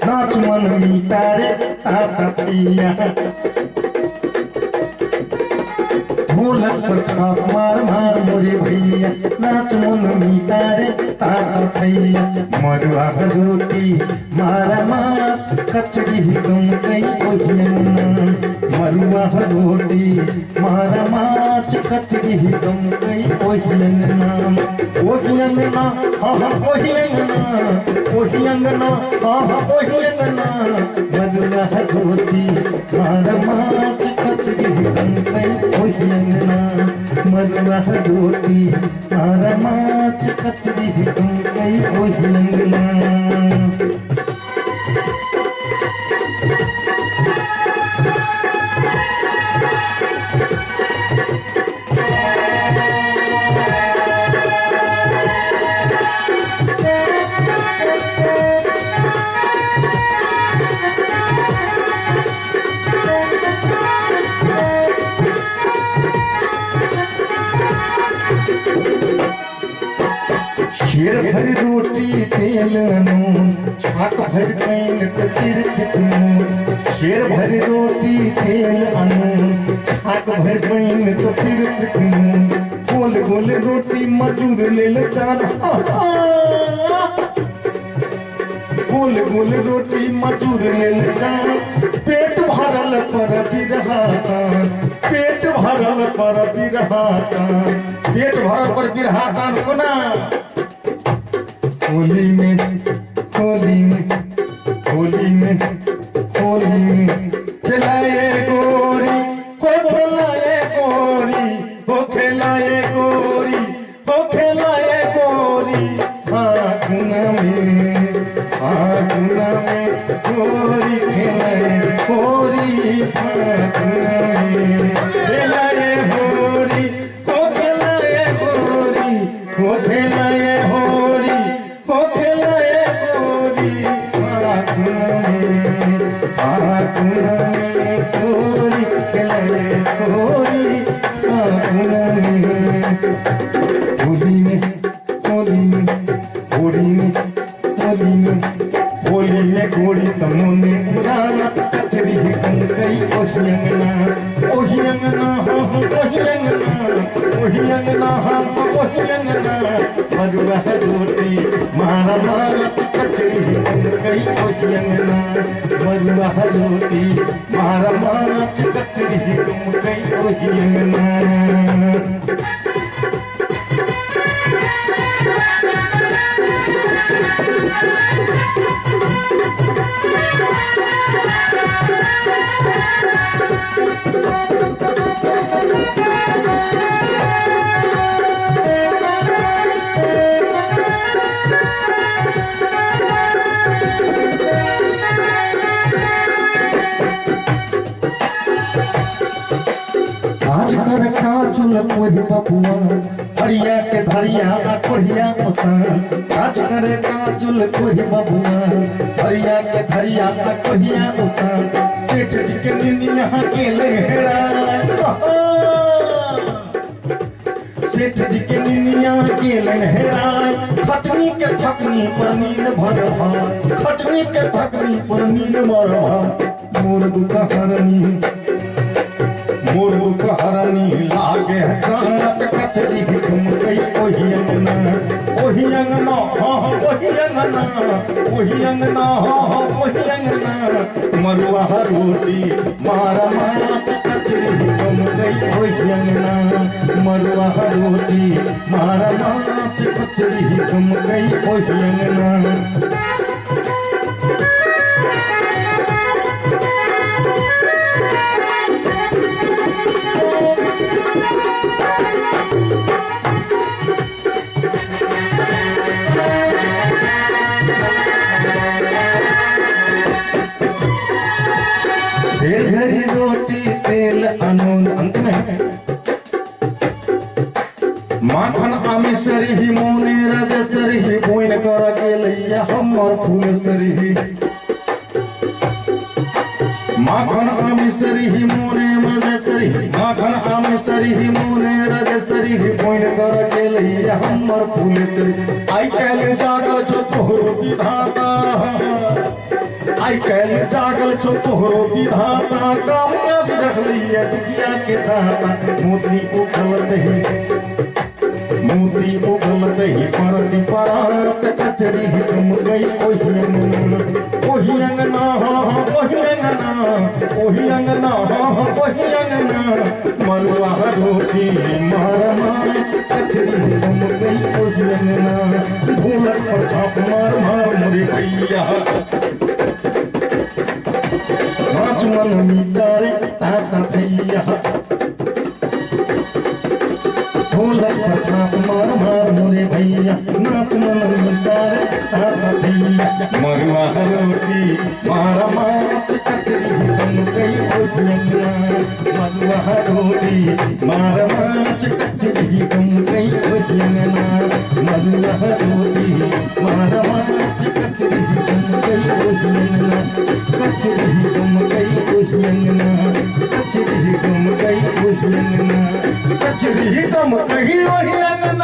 नाच मन मीता रे ताता थैया ढोलक पर थाप मार मार मोरे भैया नाच मन मीता रे ताता थैया मरुआ रोटी मारा मात कचरी गम गई ओहियंगना मरुआ रोटी मारा माच कचरी गम गई ओहियंगना ओहियंगना हाँ ओहियंगना ओहियंगना हाँ ओहियंगना मरुआ रोटी मारा माच कचरी गम गई ओहियंगना मरुआ रोटी मारा माच कचरी गम गई ओहियंगना शेर भर रोटी तेल नून छाक भर कैन तीर्थ नून शेर भर रोटी तेल अनून छाक भर कैन तीर्थ नून गोल गोल रोटी मजूर लेल चार गोल गोल रोटी मजूर लेल चार पेट भरल पर बिरहातान पेट भरल पर बिरहातान पेट भरल पर बिरहातान कोना होली में होली में होली में होली में खिलाए गोरी हो खिलाए गोरी हो खिलाए गोरी हो खिलाए गोरी फागुन में गोरी खिलाए गोरी फागुन में खिलाए गोरी हो खिलाए गोरी हो खिलाए होरी हो खिलाए गोरी फागुन में गोरी खिलाए गोरी फागुन में होली में होली में होली में होली में होली में गोरी तमोने उड़ाना कचरी गम गई ओहियंगना ओहियंगना हाँ ओहियंगना ओहियंगना हाँ ओहियंगना मरुआ रोटी मारा मारा कचरी गम गई ओहियंगना मरुआ रोटी मारा मारा कचरी गम गई ओहियंगना काजुल कोई बबुआ हरिया के धरिया कोढ़िया उतान काज करे काजुल कोई बबुआ हरिया के धरिया कोढ़िया उतान सेठ जी के निनिया के लहरा सेठ जी के निनिया के लहरा खटनी के थकनी पर नींद भर खटनी के थकनी पर नींद भर मोर दुख हरनी मोर दुख हरनी लागे कांत कचरी गम गई ओहियंगना ओहियंगना हाँ ओहियंगना ओहियंगना हाँ ओहियंगना मरुआ रोटी मारा मात कचरी गम गई ओहियंगना मरुआ रोटी मारा मात कचरी गम गई ओहियंगना शेर घरी रोटी तेल अनून अंत में है माखन आमिसरी ही मोने रजसरी ही बोइन कर के लैया हमर फूलसरी ही माखन आमिसरी ही मोने रजसरी माखन आमिसरी ही मोने रजसरी ही बोइन कर के लैया हमर फूलसरी आई कहले जागल छो तोहरो विधाता आई कैल जागल छो तोहरो विधाता कामयाब रखली है दुनिया के दाता मोती उगल दही परती परात कचरी तुम गई ओही अंगना ओही अंगना ओही अंगना मरुआ रोटी मारमा कचरी तुम गई ओही अंगना ढोलक पर थाप मार मोरे भैया नाच मन मिटारे ताता भैया ढोलक पर थाप मार मोरे भैया नाच मन मिटारे ताता भैया मरुआ रोटी मारा मार कचरी तुम गई ओही अंगना मरुआ रोटी मारा मार कचरी तुम गई ओही अंगना मरुआ रोटी मारा मार कचरी तुम गई ओही अंगना कचरी तुम गई ओही अंगना कचरी तुम गई ओही अंगना कचरी तुम गई ओही अंगना